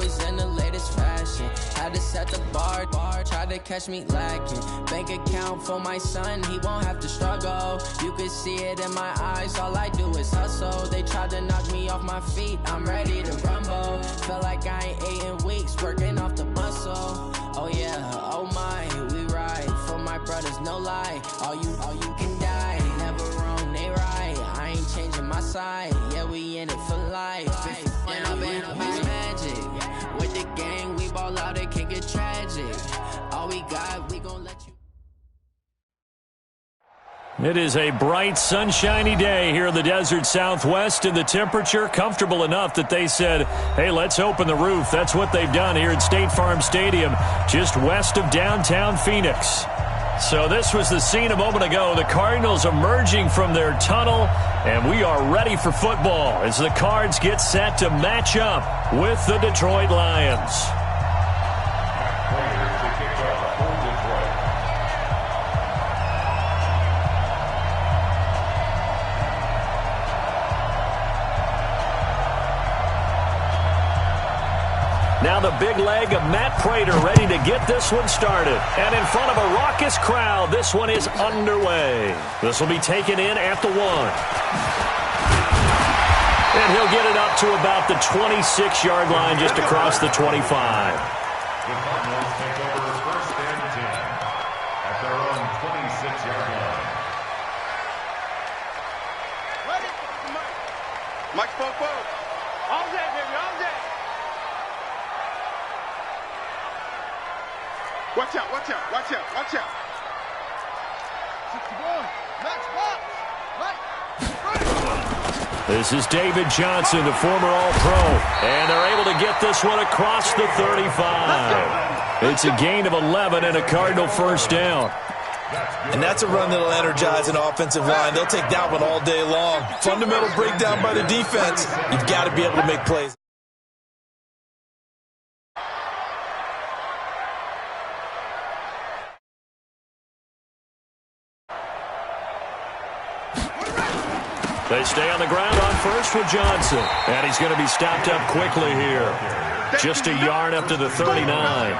always in the latest fashion. Had to set the bar, try to catch me lacking. Bank account for my son, he won't have to struggle. You can see it in my eyes, all I do is hustle. They tried to knock me off my feet, I'm ready to rumble. Felt like I ain't ate in weeks, working off the muscle. Oh yeah, oh my, we ride for my brothers, no lie. All you can die, never wrong, they right. I ain't changing my side, yeah, we in it for life. And I've been magic with the gang, we ball out, it can get tragic. All we got, we gon' let you. It is a bright, sunshiny day here in the desert Southwest, and the temperature comfortable enough that they said, hey, let's open the roof. That's what they've done here at State Farm Stadium, just west of downtown Phoenix. So this was the scene a moment ago. The Cardinals emerging from their tunnel, and we are ready for football as the Cards get set to match up with the Detroit Lions. Now the big leg of Matt Prater ready to get this one started. And in front of a raucous crowd, this one is underway. This will be taken in at the 1. And he'll get it up to about the 26-yard line, just across the 25. The Cardinals take over first and 10 at their own 26-yard line. Ready? Mike, forward. All day, baby, all day. Watch out, watch out, watch out, watch out. 61, Max box, right. This is David Johnson, the former All-Pro, and they're able to get this one across the 35. It's a gain of 11 and a Cardinal first down. And that's a run that'll energize an offensive line. They'll take that one all day long. Fundamental breakdown by the defense. You've got to be able to make plays. They stay on the ground on first with Johnson. And he's going to be stopped up quickly here. Just a yard up to the 39.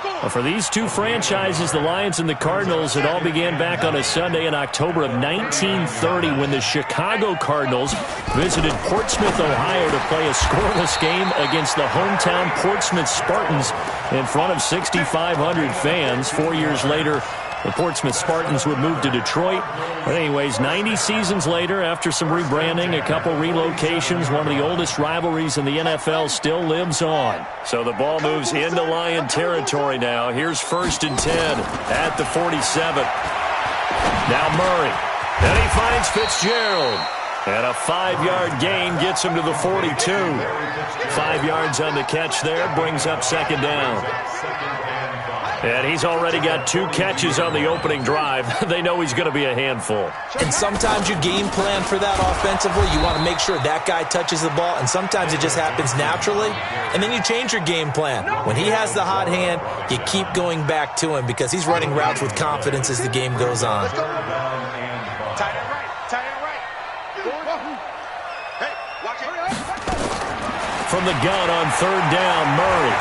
Well, for these two franchises, the Lions and the Cardinals, it all began back on a Sunday in October of 1930 when the Chicago Cardinals visited Portsmouth, Ohio to play a scoreless game against the hometown Portsmouth Spartans in front of 6,500 fans. 4 years later, the Portsmouth Spartans would move to Detroit. But anyways, 90 seasons later, after some rebranding, a couple relocations, one of the oldest rivalries in the NFL still lives on. So the ball moves into Lion territory now. Here's first and 10 at the 47. Now Murray. Then he finds Fitzgerald. And a 5-yard gain gets him to the 42. 5 yards on the catch there, brings up second down. And he's already got 2 catches on the opening drive. They know he's going to be a handful. And sometimes you game plan for that offensively. You want to make sure that guy touches the ball, and sometimes it just happens naturally. And then you change your game plan. When he has the hot hand, you keep going back to him because he's running routes with confidence as the game goes on. Tight end right, tight end right. Hey, watch it. From the gun on third down, Murray.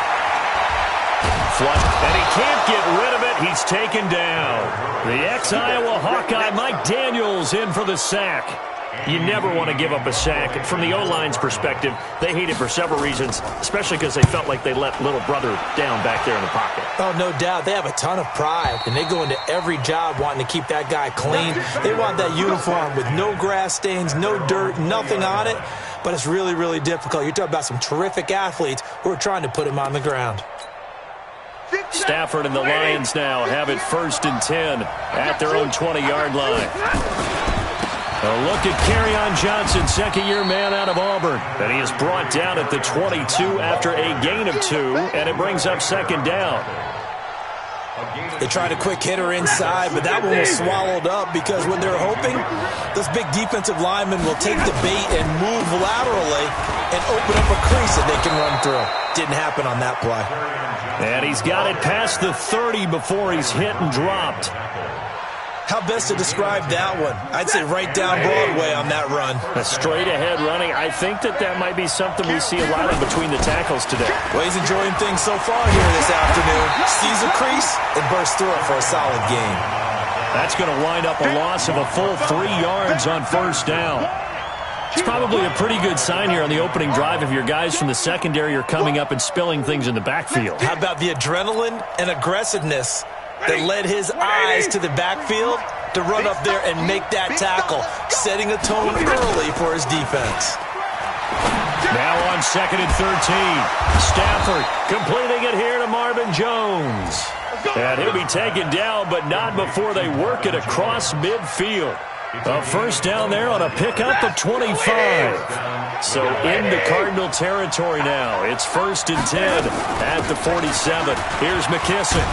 Flush, and he can't get rid of it. He's taken down. The ex-Iowa Hawkeye, Mike Daniels, in for the sack. You never want to give up a sack. From the O-line's perspective, they hate it for several reasons, especially because they felt like they let little brother down back there in the pocket. Oh, no doubt. They have a ton of pride, and they go into every job wanting to keep that guy clean. They want that uniform with no grass stains, no dirt, nothing on it. But it's really, really difficult. You're talking about some terrific athletes who are trying to put him on the ground. Stafford and the Lions now have it first and 10 at their own 20-yard line. A look at Kerryon Johnson, second-year man out of Auburn. And he is brought down at the 22 after a gain of 2, and it brings up second down. They tried a quick hitter inside, but that one was swallowed up because when they're hoping, those big defensive linemen will take the bait and move laterally and open up a crease that they can run through. Didn't happen on that play. And he's got it past the 30 before he's hit and dropped. How best to describe that one? I'd say right down Broadway on that run. A straight-ahead running. I think that might be something we see a lot of between the tackles today. Well, he's enjoying things so far here this afternoon. Sees a crease and bursts through it for a solid gain. That's going to wind up a loss of a full 3 yards on first down. It's probably a pretty good sign here on the opening drive if your guys from the secondary are coming up and spilling things in the backfield. How about the adrenaline and aggressiveness that led his eyes to the backfield to run up there and make that tackle, setting a tone early for his defense. Now on 2nd and 13. Stafford completing it here to Marvin Jones. And he'll be taken down, but not before they work it across midfield. A first down there on a pickup of 25. So into Cardinal territory now. It's 1st and 10 at the 47. Here's McKissick.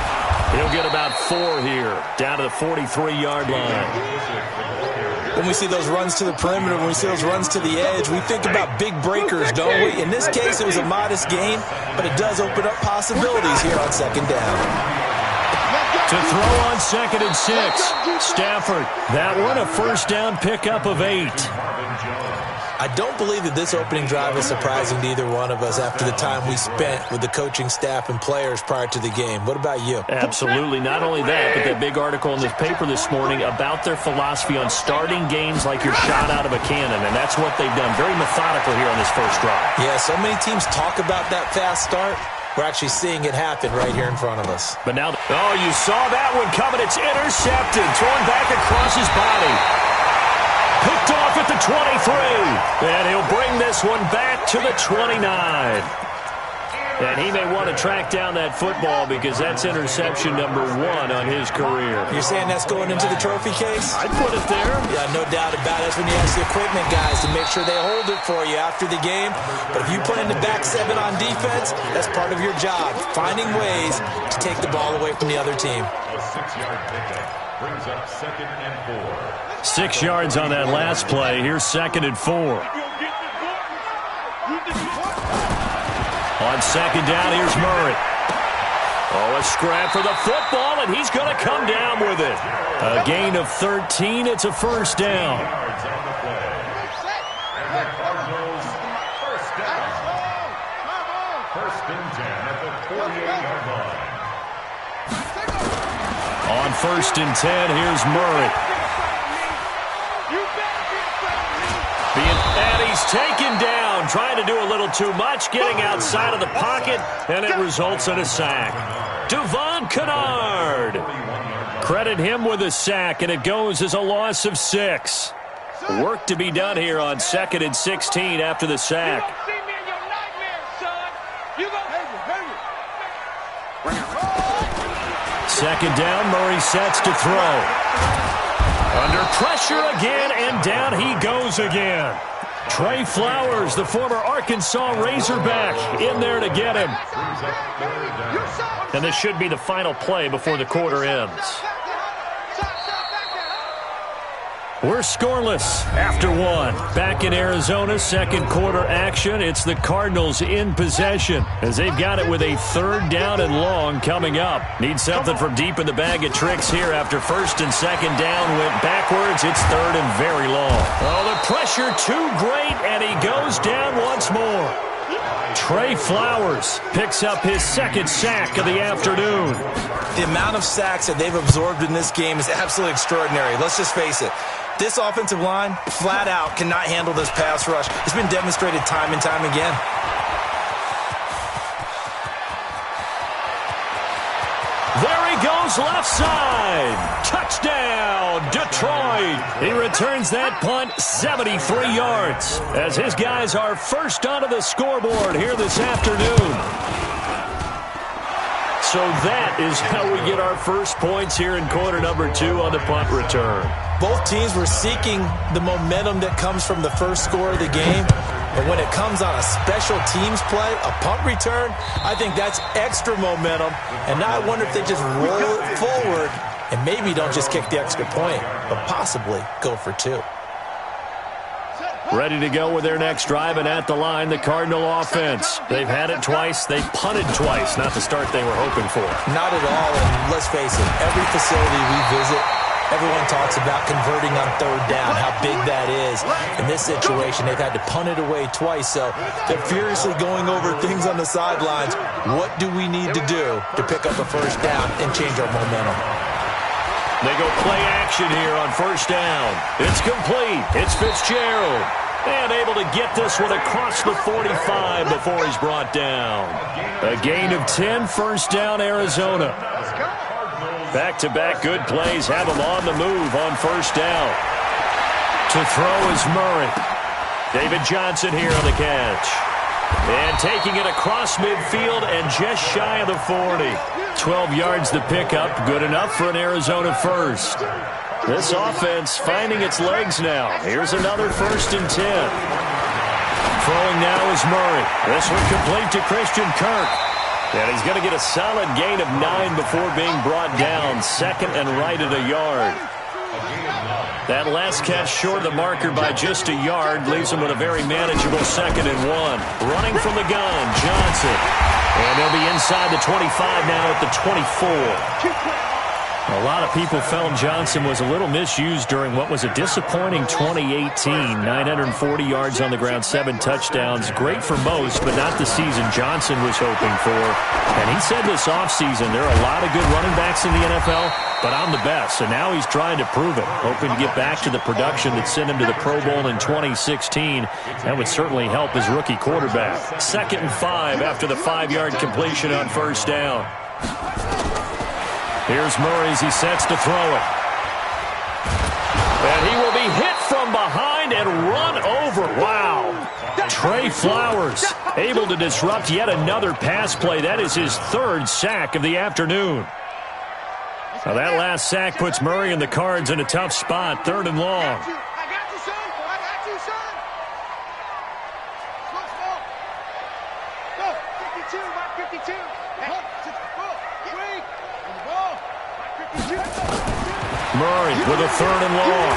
He'll get about 4 here, down to the 43-yard line. When we see those runs to the perimeter, when we see those runs to the edge, we think about big breakers, don't we? In this case, it was a modest gain, but it does open up possibilities here on 2nd down. To throw on 2nd and 6. Stafford, that one a first down pickup of 8. I don't believe that this opening drive is surprising to either one of us after the time we spent with the coaching staff and players prior to the game. What about you? Absolutely. Not only that, but that big article in this paper this morning about their philosophy on starting games like you're shot out of a cannon, and that's what they've done. Very methodical here on this first drive. Yeah, so many teams talk about that fast start. We're actually seeing it happen right here in front of us. But now, oh, you saw that one coming. It's intercepted. Thrown back across his body. Picked off at the 23. And he'll bring this one back to the 29. And he may want to track down that football because that's interception number 1 on his career. You're saying that's going into the trophy case? I'd put it there. Yeah, no doubt about it. That's when you ask the equipment guys to make sure they hold it for you after the game. But if you play in the back 7 on defense, that's part of your job, finding ways to take the ball away from the other team. A 6-yard pickup brings up 2nd and 4. 6 yards on that last play. Here's 2nd and 4. On 2nd down, here's Murray. Oh, a scrap for the football, and he's going to come down with it. A gain of 13. It's a first down. Yards on the play. And the Cardinals first down. 1st and 10 at the 48-yard line. On 1st and 10, here's Murray. And he's taken down, trying to do a little too much, getting outside of the pocket, and it results in a sack. Devon Kennard. Credit him with a sack, and it goes as a loss of 6. Work to be done here on 2nd and 16 after the sack. Second down, Murray sets to throw. Under pressure again, and down he goes again. Trey Flowers, the former Arkansas Razorback, in there to get him. And this should be the final play before the quarter ends. We're scoreless after 1. Back in Arizona, 2nd quarter action. It's the Cardinals in possession as they've got it with a 3rd down and long coming up. Need something from deep in the bag of tricks here after 1st and 2nd down went backwards. It's 3rd and very long. Oh, the pressure too great, and he goes down once more. Trey Flowers picks up his 2nd sack of the afternoon. The amount of sacks that they've absorbed in this game is absolutely extraordinary. Let's just face it. This offensive line, flat out, cannot handle this pass rush. It's been demonstrated time and time again. There he goes, left side. Touchdown, Detroit. He returns that punt 73 yards as his guys are first onto the scoreboard here this afternoon. So that is how we get our first points here in quarter number 2 on the punt return. Both teams were seeking the momentum that comes from the first score of the game. But when it comes on a special teams play, a punt return, I think that's extra momentum. And now I wonder if they just roll it forward and maybe don't just kick the extra point, but possibly go for 2. Ready to go with their next drive, and at the line, the Cardinal offense. They've had it twice. They've punted twice. Not the start they were hoping for. Not at all, and let's face it, every facility we visit, Everyone talks about converting on third down, how big that is. In this situation, they've had to punt it away twice, so they're furiously going over things on the sidelines. What do we need to do to pick up a first down and change our momentum? They go play action here on first down. It's complete. It's Fitzgerald. And able to get this one across the 45 before he's brought down. A gain of 10, first down, Arizona. Back-to-back good plays have him on the move on first down. To throw is Murray. David Johnson here on the catch. And taking it across midfield and just shy of the 40. 12 yards to pick up. Good enough for an Arizona first. This offense finding its legs now. Here's another 1st and 10. Throwing now is Murray. This one complete to Christian Kirk. And he's going to get a solid gain of 9 before being brought down. 2nd and right at a yard. That last catch short of the marker by just a yard leaves him with a very manageable 2nd and 1. Running from the gun, Johnson. And they'll be inside the 25 now at the 24. A lot of people felt Johnson was a little misused during what was a disappointing 2018. 940 yards on the ground, 7 touchdowns. Great for most, but not the season Johnson was hoping for. And he said this offseason, there are a lot of good running backs in the NFL, but I'm the best. And now he's trying to prove it, hoping to get back to the production that sent him to the Pro Bowl in 2016. That would certainly help his rookie quarterback. 2nd and 5 after the 5-yard completion on first down. Here's Murray as he sets to throw it. And he will be hit from behind and run over. Wow. Trey Flowers able to disrupt yet another pass play. That is his 3rd sack of the afternoon. Now that last sack puts Murray and the Cards in a tough spot. 3rd and long. I got you, son. I got you, son. Go, 52, Mike 52. Murray with a 3rd and long.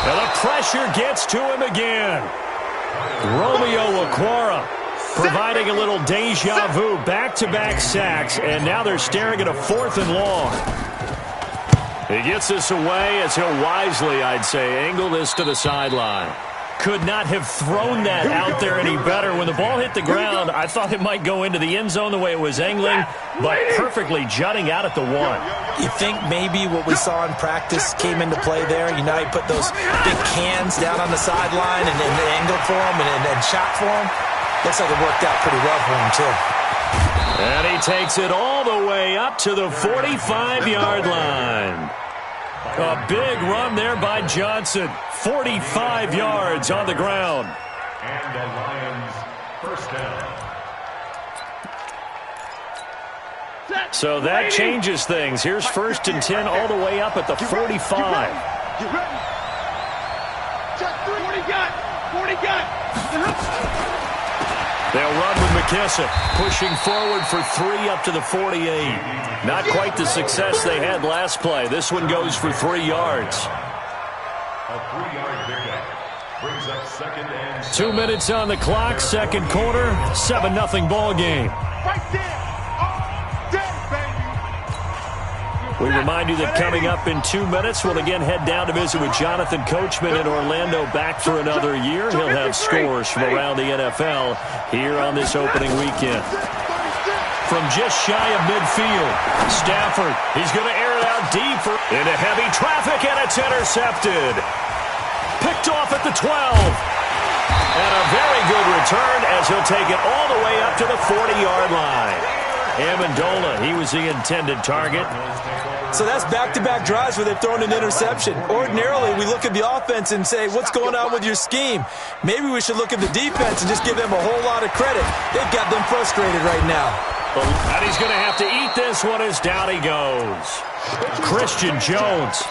And the pressure gets to him again. Romeo Okwara providing a little deja vu. Back-to-back sacks, and now they're staring at a 4th and long. He gets this away as he'll wisely, I'd say, angle this to the sideline. Could not have thrown that out there any better. When the ball hit the ground, I thought it might go into the end zone the way it was angling, but perfectly jutting out at the 1. You think maybe what we saw in practice came into play there? You know, he put those big cans down on the sideline and angled for him and shot for him. Looks like it worked out pretty well for him, too. And he takes it all the way up to the 45-yard line. A big run there by Johnson. 45 yards on the ground. And the Lions first down. So that changes things. Here's 1st and 10 all the way up at the 45. Get ready. Check 40 gun. They'll run with McKissick, pushing forward for 3 up to the 48. Not quite the success they had last play. This one goes for 3 yards. A 3-yard pickup brings up 2nd and 7. 2 minutes on the clock, 2nd quarter, 7-0 ball game. Right there. We remind you that coming up in 2 minutes, we'll again head down to visit with Jonathan Coachman in Orlando, back for another year. He'll have scores from around the NFL here on this opening weekend. From just shy of midfield, Stafford, he's going to air it out deeper into heavy traffic, and it's intercepted. Picked off at the 12. And a very good return as he'll take it all the way up to the 40-yard line. Amendola, he was the intended target. So that's back-to-back drives where they've thrown an interception. Ordinarily, we look at the offense and say, what's going on with your scheme? Maybe we should look at the defense and just give them a whole lot of credit. They've got them frustrated right now. And he's going to have to eat this one as down he goes. Christian Jones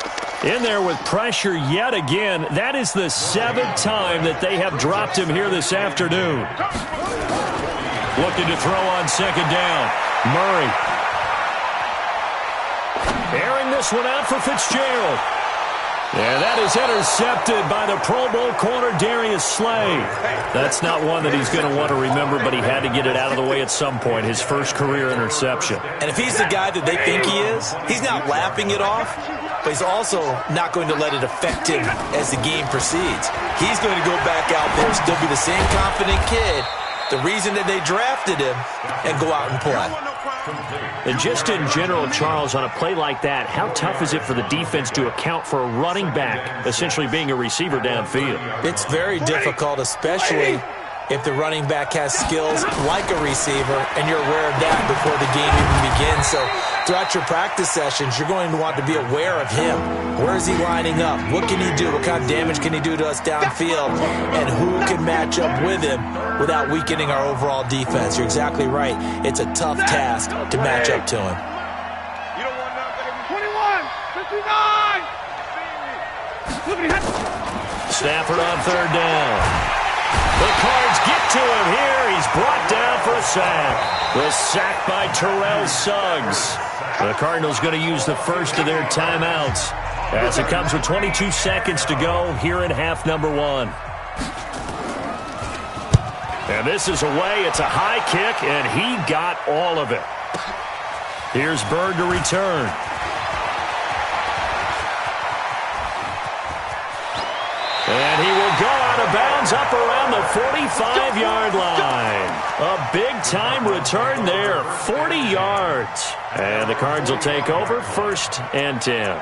in there with pressure yet again. That is the 7th time that they have dropped him here this afternoon. Looking to throw on 2nd down. Murray. Airing this one out for Fitzgerald. And that is intercepted by the Pro Bowl corner, Darius Slay. That's not one that he's going to want to remember, but he had to get it out of the way at some point. His first career interception. And if he's the guy that they think he is, he's not lapping it off. but he's also not going to let it affect him as the game proceeds. He's going to go back out there, still be the same confident kid, the reason that they drafted him, and go out and play. And just in general, Charles, on a play like that, how tough is it for the defense to account for a running back essentially being a receiver downfield? It's very difficult, especially if the running back has skills like a receiver, and you're aware of that before the game even begins. So throughout your practice sessions, you're going to want to be aware of him. Where is he lining up? What can he do? What kind of damage can he do to us downfield? And who can match up with him without weakening our overall defense? You're exactly right. It's a tough task to match up to him. You don't want nothing. 21, 59. Stafford on third down. The Cards get to him here. He's brought down for a sack. The sack by Terrell Suggs. The Cardinals going to use the first of their timeouts as it comes with 22 seconds to go here in half number one. And this is away. It's a high kick, and he got all of it. Here's Bird to return. And he will go out of bounds up around the 45-yard line. A big-time return there, 40 yards. And the Cards will take over 1st and 10.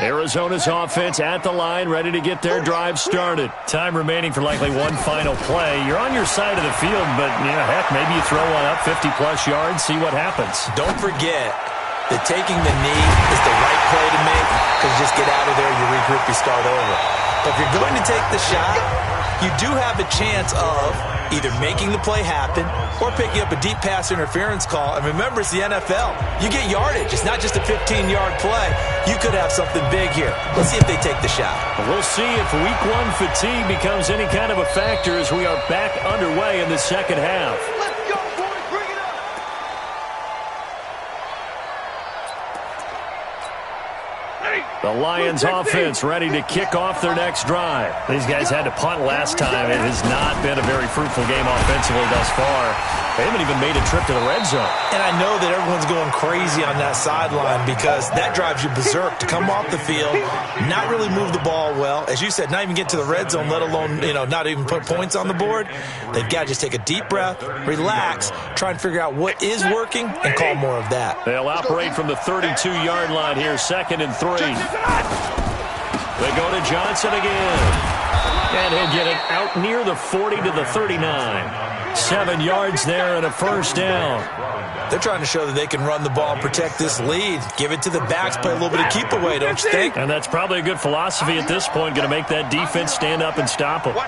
Arizona's offense at the line, ready to get their drive started. Time remaining for likely one final play. You're on your side of the field, but, heck, maybe you throw one up 50-plus yards, see what happens. Don't forget that taking the knee is the right play to make, because just get out of there, you regroup, you start over. But if you're going to take the shot, you do have a chance of either making the play happen or picking up a deep pass interference call. And remember, it's the NFL. You get yardage. It's not just a 15-yard play. You could have something big here. Let's see if they take the shot. We'll see if week one fatigue becomes any kind of a factor as we are back underway in the second half. Let's go, boys. Bring it up. The Lions offense ready to kick off their next drive. These guys had to punt last time. It has not been a very fruitful game offensively thus far. They haven't even made a trip to the red zone. And I know that everyone's going crazy on that sideline because that drives you berserk to come off the field, not really move the ball well. As you said, not even get to the red zone, let alone, not even put points on the board. They've got to just take a deep breath, relax, try and figure out what is working, and call more of that. They'll operate from the 32-yard line here, 2nd and 3. They go to Johnson again. And he'll get it out near the 40 to the 39. 7 yards there and a first down. They're trying to show that they can run the ball and protect this lead. Give it to the backs, play a little bit of keep away, don't you think? And that's probably a good philosophy at this point, going to make that defense stand up and stop them. 49,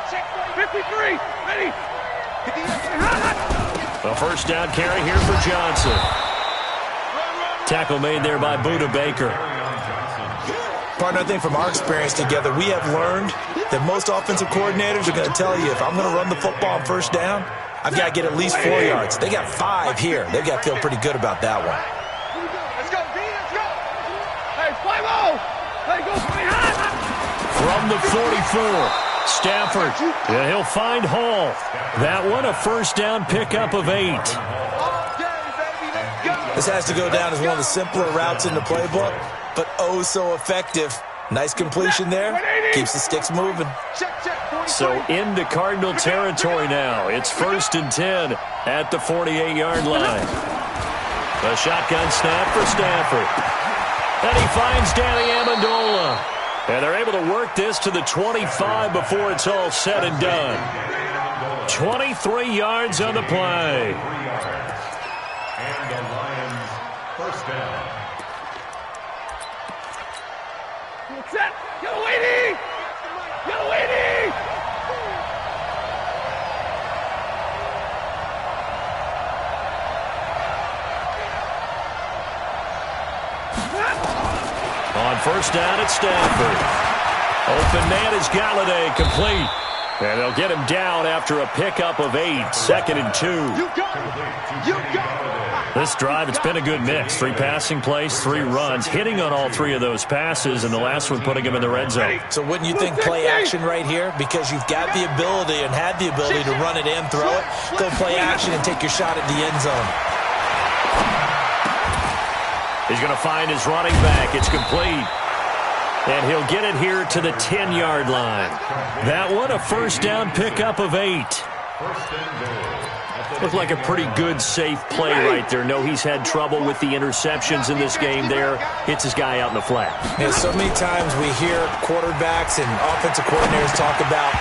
check 53, ready. A first down carry here for Johnson. Tackle made there by Buda Baker. Partner, I think from our experience together, we have learned that most offensive coordinators are going to tell you, if I'm going to run the football on first down, I've got to get at least 4 yards. They got 5 here. They've got to feel pretty good about that one. Let's go, D, let's go. Hey, 5-0. Hey, go, From the 44, Stafford, and he'll find Hall. That one, a first down pickup of 8. This has to go down as one of the simpler routes in the playbook, but oh so effective. Nice completion there. Keeps the sticks moving. So into Cardinal territory now. It's 1st and 10 at the 48-yard line. A shotgun snap for Stafford. And he finds Danny Amendola. And they're able to work this to the 25 before it's all said and done. 23 yards on the play. And the Lions first down. Set. Go, Lady. Go, Lady. On first down at Stafford. Open man is Galladay, complete. And they'll get him down after a pickup of 8, 2nd and 2. You got it. You got it. This drive, it's been a good mix. 3 passing plays, 3 runs, hitting on all 3 of those passes, and the last one putting him in the red zone. So wouldn't you think play action right here? Because you've got the ability and had the ability to run it and throw it. Go play action and take your shot at the end zone. He's going to find his running back. It's complete. And he'll get it here to the 10-yard line. That one, a first down pickup of 8. Looked like a pretty good, safe play right there. No, he's had trouble with the interceptions in this game there. Hits his guy out in the flat. Yeah, so many times we hear quarterbacks and offensive coordinators talk about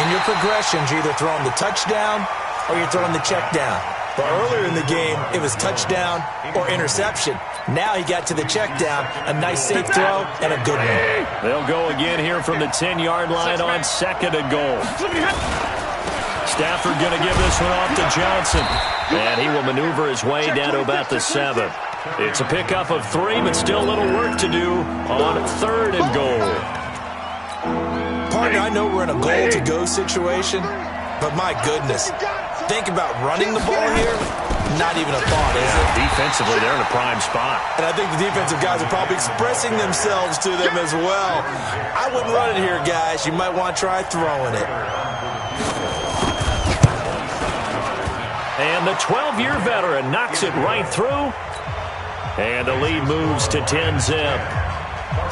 in your progressions, you're either throwing the touchdown or you're throwing the check down. But earlier in the game, it was touchdown or interception. Now he got to the check down, a nice safe throw, and a good one. They'll go again here from the 10-yard line on 2nd and goal. Stafford going to give this one off to Johnson. And he will maneuver his way down to about the 7. It's a pickup of 3, but still a little work to do on 3rd and goal. Partner, I know we're in a goal-to-go situation, but my goodness. Think about running the ball here. Not even a thought, is it? Defensively, they're in a prime spot. And I think the defensive guys are probably expressing themselves to them as well. I wouldn't run it here, guys. You might want to try throwing it. And the 12-year veteran knocks it right through. And the lead moves to 10-zip.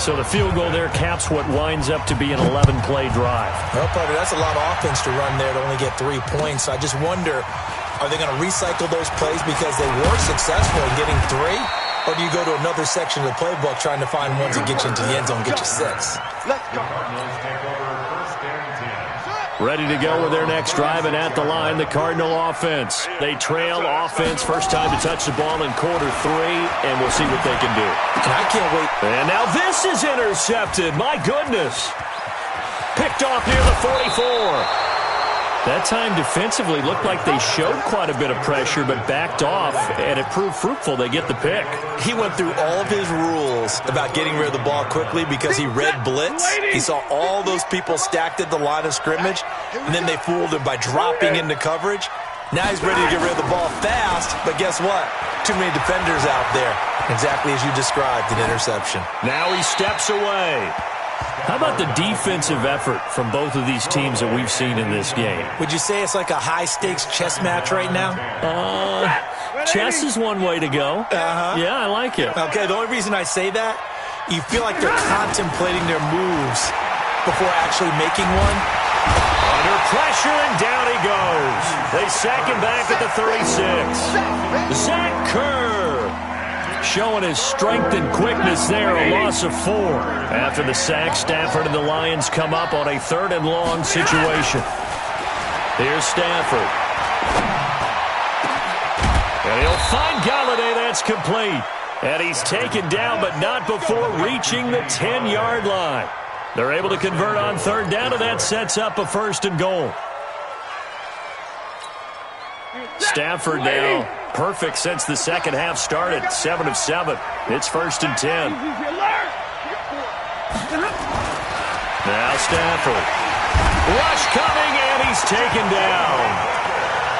So the field goal there caps what winds up to be an 11-play drive. Well, partner, that's a lot of offense to run there to only get 3 points. I just wonder, are they going to recycle those plays because they were successful in getting 3? Or do you go to another section of the playbook trying to find ones that get you into the end zone and get you 6? Let's go. Ready to go with their next drive, and at the line, the Cardinal offense. They trail offense, first time to touch the ball in quarter 3, and we'll see what they can do. And I can't wait. And now this is intercepted. My goodness. Picked off near the 44. That time defensively looked like they showed quite a bit of pressure, but backed off, and it proved fruitful. They get the pick. He went through all of his rules about getting rid of the ball quickly because he read blitz. He saw all those people stacked at the line of scrimmage, and then they fooled him by dropping into coverage. Now he's ready to get rid of the ball fast, but guess what? Too many defenders out there. Exactly as you described, an interception. Now he steps away. How about the defensive effort from both of these teams that we've seen in this game? Would you say it's like a high-stakes chess match right now? Chess is one way to go. Yeah, I like it. Okay, the only reason I say that, you feel like they're contemplating their moves before actually making one. Under pressure, and down he goes. They sack him back at the 36. Zach Kerr showing his strength and quickness there, a loss of 4. After the sack, Stafford and the Lions come up on a 3rd and long situation. Here's Stafford. And he'll find Galladay. That's complete. And he's taken down, but not before reaching the 10-yard line. They're able to convert on 3rd down, and that sets up a 1st and goal. Stafford now perfect since the second half started. 7 of 7. It's 1st and 10. Now Stafford. Rush coming, and he's taken down.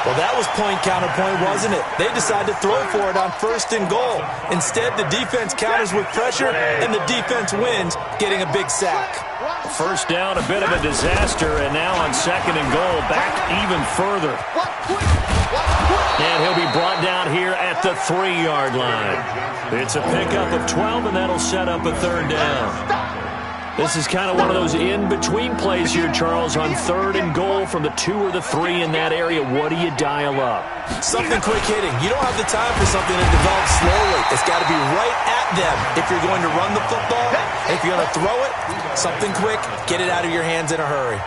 Well, that was point counterpoint, wasn't it? They decided to throw for it on 1st and goal. Instead, the defense counters with pressure, and the defense wins, getting a big sack. First down, a bit of a disaster, and now on 2nd and goal, back even further. And he'll be brought down here at the 3-yard line. It's a pickup of 12, and that'll set up a 3rd down. This is kind of one of those in-between plays here, Charles, on 3rd and goal from the 2 or the 3 in that area. What do you dial up? Something quick hitting. You don't have the time for something that develops slowly. It's got to be right at them if you're going to run the football. And if you're going to throw it, something quick, get it out of your hands in a hurry.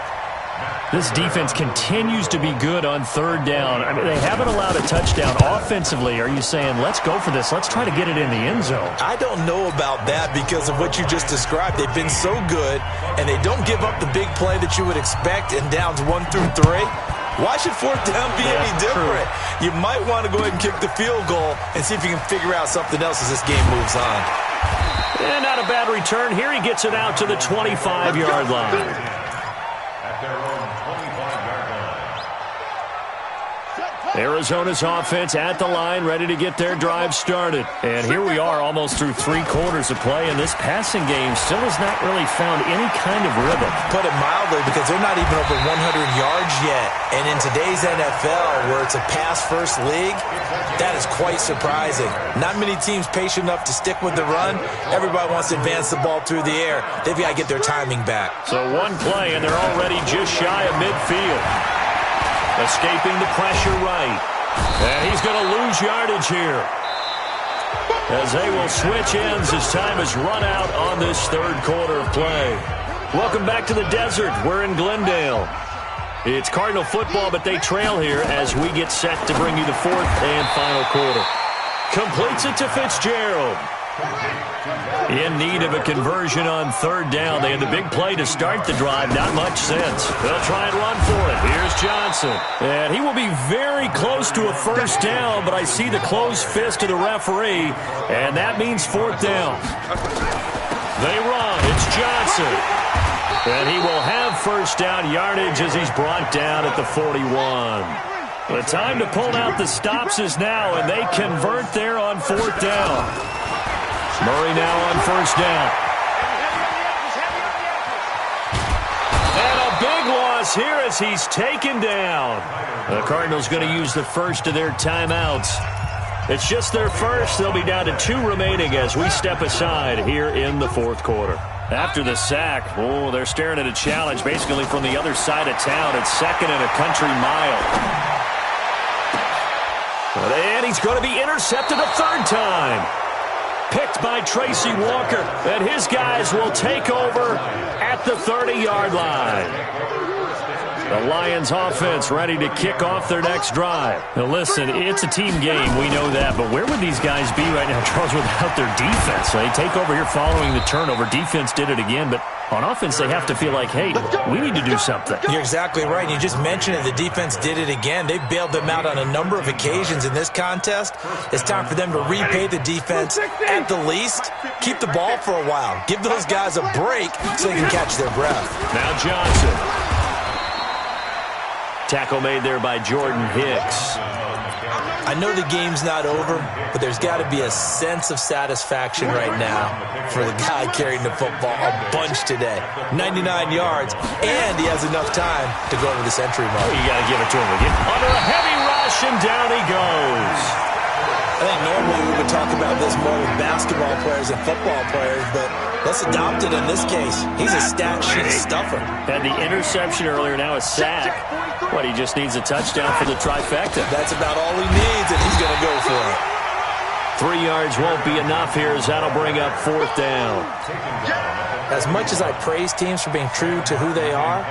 This defense continues to be good on 3rd down. I mean, they haven't allowed a touchdown. Offensively, are you saying, let's go for this, let's try to get it in the end zone? I don't know about that because of what you just described. They've been so good, and they don't give up the big play that you would expect in downs 1 through 3. Why should 4th down be any different? True. You might want to go ahead and kick the field goal and see if you can figure out something else as this game moves on. And not a bad return. Here he gets it out to the 25-yard line. At their own 25 Arizona's offense at the line, ready to get their drive started. And here we are almost through 3 quarters of play, and this passing game still has not really found any kind of rhythm. Put it mildly, because they're not even over 100 yards yet. And in today's NFL, where it's a pass-first league, that is quite surprising. Not many teams patient enough to stick with the run. Everybody wants to advance the ball through the air. They've got to get their timing back. So one play, and they're already just shy of midfield. Escaping the pressure right. And he's going to lose yardage here, as they will switch ends as time has run out on this 3rd quarter of play. Welcome back to the desert. We're in Glendale. It's Cardinal football, but they trail here as we get set to bring you the 4th and final quarter. Completes it to Fitzgerald. In need of a conversion on 3rd down. They had the big play to start the drive. Not much sense. They'll try and run for it. Here's Johnson. And he will be very close to a 1st down, but I see the closed fist of the referee, and that means 4th down. They run. It's Johnson. And he will have 1st down yardage as he's brought down at the 41. The time to pull out the stops is now, and they convert there on 4th down. Murray now on 1st down. And a big loss here as he's taken down. The Cardinals going to use the first of their timeouts. It's just their first. They'll be down to 2 remaining as we step aside here in the 4th quarter. After the sack, they're staring at a challenge basically from the other side of town. It's 2nd and a country mile. And he's going to be intercepted a 3rd time. Picked by Tracy Walker, and his guys will take over at the 30-yard line. The Lions offense ready to kick off their next drive. Now listen, it's a team game, we know that, but where would these guys be right now, Charles, without their defense? They take over here following the turnover. Defense did it again, but on offense they have to feel like, hey, we need to do something. You're exactly right. You just mentioned it. The defense did it again. They bailed them out on a number of occasions in this contest. It's time for them to repay the defense at the least. Keep the ball for a while. Give those guys a break so they can catch their breath. Now Johnson. Tackle made there by Jordan Hicks. I know the game's not over, but there's got to be a sense of satisfaction right now for the guy carrying the football a bunch today. 99 yards, and he has enough time to go over this entry mark. You got to give it to him again. Under a heavy rush, and down he goes. I think normally we would talk about this more with basketball players and football players, but let's adopt it in this case. He's a stat sheet stuffer. Had the interception earlier, now a sack. What, he just needs a touchdown for the trifecta. That's about all he needs, and he's going to go for it. 3 yards won't be enough here as that'll bring up 4th down. As much as I praise teams for being true to who they are,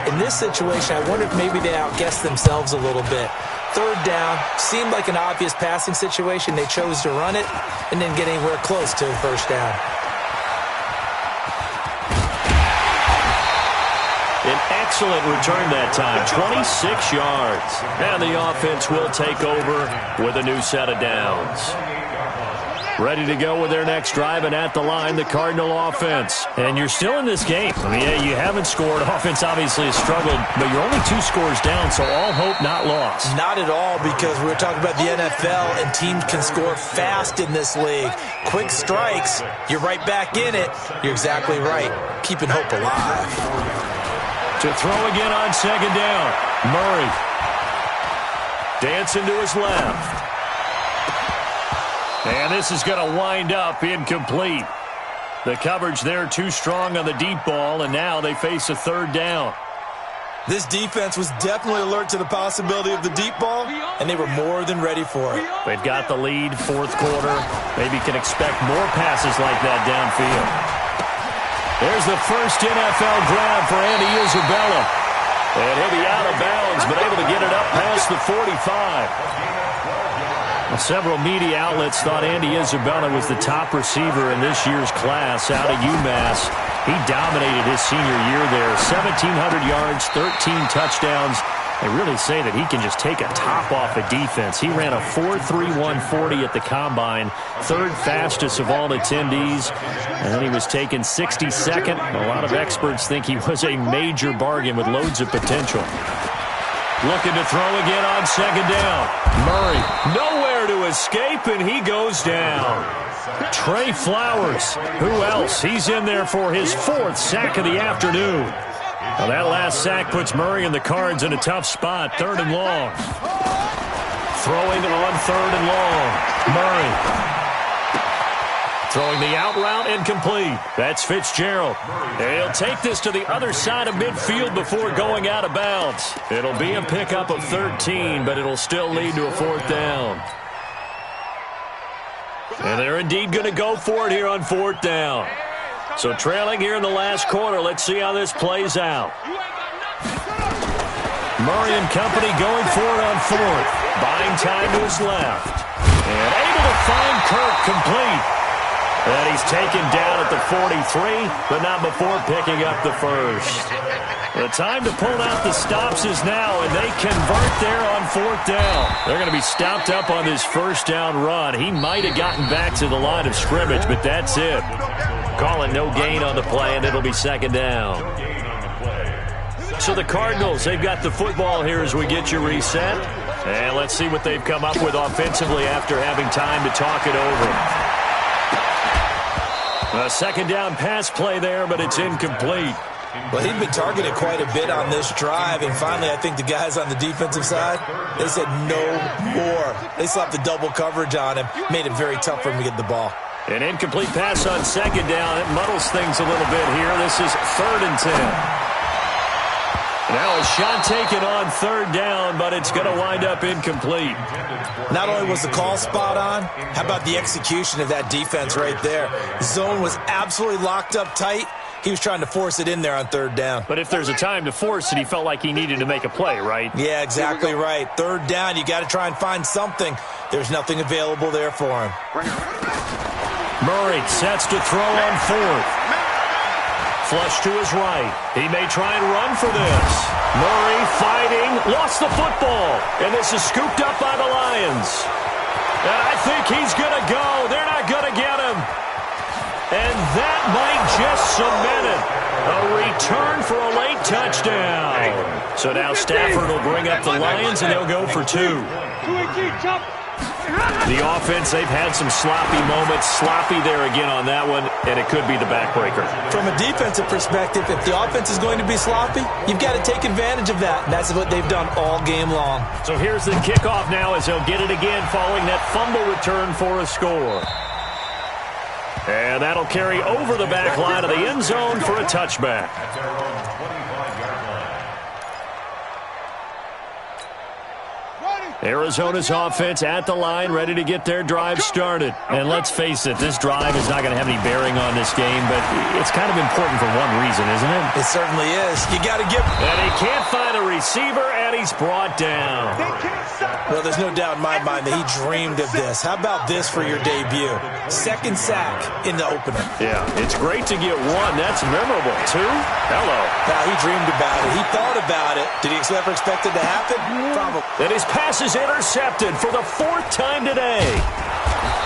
in this situation, I wonder if maybe they outguessed themselves a little bit. 3rd down seemed like an obvious passing situation. They chose to run it and didn't get anywhere close to 1st down. An excellent return that time, 26 yards. And the offense will take over with a new set of downs. Ready to go with their next drive, and at the line, the Cardinal offense. And you're still in this game. I mean, yeah, you haven't scored. Offense obviously has struggled, but you're only 2 scores down, so all hope not lost. Not at all, because we were talking about the NFL, and teams can score fast in this league. Quick strikes, you're right back in it. You're exactly right. Keeping hope alive. To throw again on 2nd down. Murray. Dancing to his left. And this is going to wind up incomplete. The coverage there too strong on the deep ball, and now they face a 3rd down. This defense was definitely alert to the possibility of the deep ball, and they were more than ready for it. They've got the lead, 4th quarter. Maybe can expect more passes like that downfield. There's the first NFL grab for Andy Isabella. And he'll be out of bounds, but able to get it up past the 45. Well, several media outlets thought Andy Isabella was the top receiver in this year's class out of UMass. He dominated his senior year there. 1,700 yards, 13 touchdowns. They really say that he can just take a top off a defense. He ran a 4.31 40 at the Combine, 3rd fastest of all attendees. And then he was taken 62nd. A lot of experts think he was a major bargain with loads of potential. Looking to throw again on second down. Murray, nowhere to escape, and he goes down. Trey Flowers, who else? He's in there for his 4th sack of the afternoon. Now that last sack puts Murray and the Cards in a tough spot, 3rd and long. Throwing on 3rd and long. Murray. Throwing the out route incomplete. That's Fitzgerald. He'll take this to the other side of midfield before going out of bounds. It'll be a pickup of 13, but it'll still lead to a 4th down. And they're indeed going to go for it here on 4th down. So trailing here in the last quarter. Let's see how this plays out. Murray and company going for it on 4th. Buying time to his left. And able to find Kirk complete. And he's taken down at the 43, but not before picking up the first. The time to pull out the stops is now, and they convert there on 4th down. They're going to be stopped up on this 1st down run. He might have gotten back to the line of scrimmage, but that's it. Calling no gain on the play, and it'll be 2nd down. So the Cardinals, they've got the football here as we get you reset. And let's see what they've come up with offensively after having time to talk it over. A 2nd down pass play there, but it's incomplete. Well, he'd been targeted quite a bit on this drive, and finally I think the guys on the defensive side, they said no more. They slapped the double coverage on him, made it very tough for him to get the ball. An incomplete pass on 2nd down. It muddles things a little bit here. This is 3rd and 10. Now a shot taken on 3rd down, but it's going to wind up incomplete. Not only was the call spot on, how about the execution of that defense right there? Zone was absolutely locked up tight. He was trying to force it in there on 3rd down. But if there's a time to force it, he felt like he needed to make a play, right? Yeah, exactly right. 3rd down, you got to try and find something. There's nothing available there for him. Murray sets to throw on 4th. Flush to his right. He may try and run for this. Murray fighting, lost the football. And this is scooped up by the Lions. And I think he's going to go. They're not going to get him. And that might just cement it. A return for a late touchdown. So now Stafford will bring up the Lions, and they'll go for 2. The offense, they've had some sloppy moments. Sloppy there again on that one, and it could be the backbreaker. From a defensive perspective, if the offense is going to be sloppy, you've got to take advantage of that. And that's what they've done all game long. So here's the kickoff now as they'll get it again following that fumble return for a score. And that'll carry over the back line of the end zone for a touchback. Arizona's offense at the line, ready to get their drive started. And let's face it, this drive is not going to have any bearing on this game, but it's kind of important for one reason, isn't it? It certainly is. You got to give. And he can't find a receiver, and he's brought down. Well, there's no doubt in my mind that he dreamed of this. How about this for your debut? 2nd sack in the opener. Yeah, it's great to get 1. That's memorable. 2? Hello. Now, he dreamed about it. He thought about it. Did he ever expect it to happen? Probably. And his pass is intercepted for the 4th time today.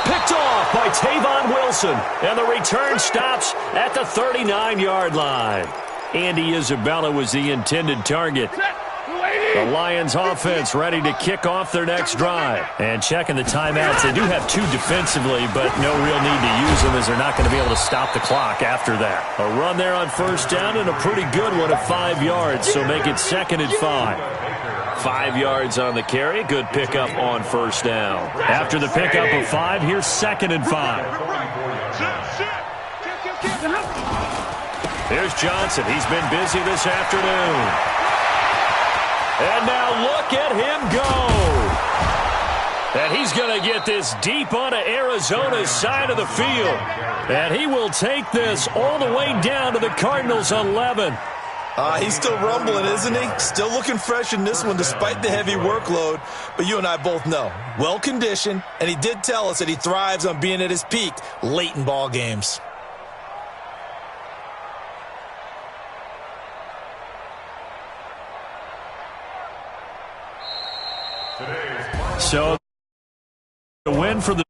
Picked off by Tavon Wilson. And the return stops at the 39-yard line. Andy Isabella was the intended target. The Lions offense ready to kick off their next drive. And checking the timeouts. They do have 2 defensively, but no real need to use them as they're not going to be able to stop the clock after that. A run there on 1st down and a pretty good one at 5 yards, so make it 2nd and 5. 5 yards on the carry. Good pickup on 1st down. After the pickup of 5, here's 2nd and 5. Here's Johnson. He's been busy this afternoon. And now look at him go. And he's going to get this deep onto Arizona's side of the field. And he will take this all the way down to the Cardinals' 11. He's still rumbling, isn't he? Still looking fresh in this one despite the heavy workload. But you and I both know, well-conditioned, and he did tell us that he thrives on being at his peak late in ball games. So, a win for the